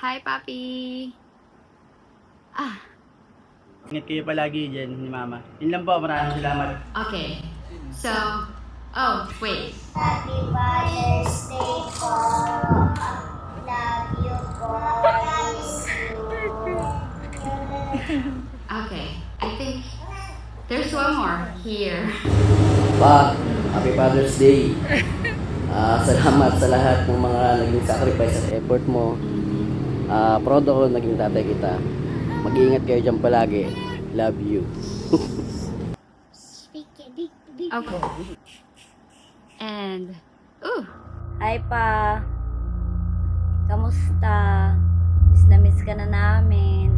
Hi, Papi! Ah, Ingat kayo palagi dyan ni Mama. Yun lang po, maraming salamat. okay. So, oh, wait. Happy Father's Day po. Love you po. Miss you. Okay, I think there's one more here. Pa, Happy Father's Day. Salamat sa lahat ng mga naging sacrifice at effort mo. Proud ako naging tatay kita. Mag-iingat kayo dyan palagi. Love you. Okay. And, ooh, Hi pa. Kamusta? Miss na miss ka na namin.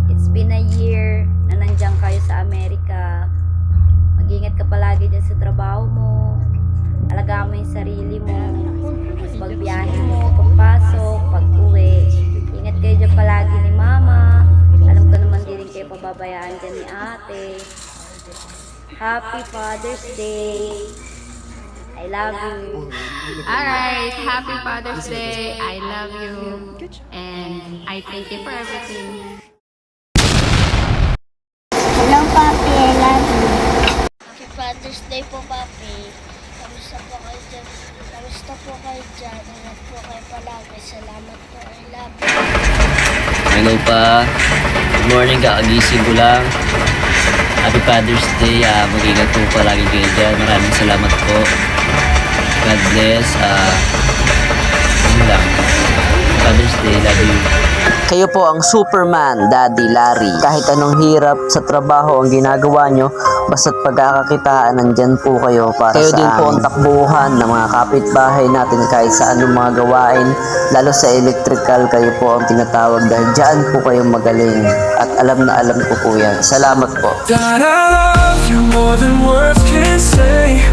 It's been a year na nandiyan kayo sa Amerika. Mag-ingat ka palagi dyan sa trabaho mo. Alagaan mo yung sarili mo. Pagbiyahe mo, pagpasok, pag-uwi. Ingat kayo dyan palagi ni Mama. Alam ko naman di rin kayo pababayaan dyan ni Ate. Happy Father's Day. I love you. alright. Happy Father's Day. I love you. And I thank you for everything. Hello, Papi. I love you. Happy Father's Day po, Papi. Kamusta po kayo dyan? Kamusta po kayo dyan? Ingat po kayo palagi. Salamat po. I love you. Hello pa. Good morning, kakagising ko lang. Happy Father's Day. Mag-ingat po palagi kayo dyan. Maraming salamat po. God bless. Yun lang. Father's Day. Love you. Kayo po ang Superman, Daddy Larry. Kahit anong hirap sa trabaho ang ginagawa nyo, basta't pagkakakitaan, nandyan po kayo para kayo sa din po ang takbuhan ng mga kapitbahay natin kahit sa anong mga gawain. Lalo sa electrical, kayo po ang tinatawag dahil dyan po kayo magaling. At alam na alam ko po yan. Salamat po. That I love you more than words can say.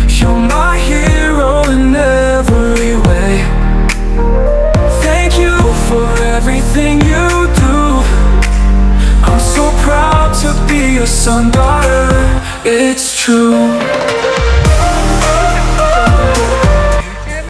You're my hero in every way. Thank you for everything you do. I'm so proud to be your son, daughter. It's true.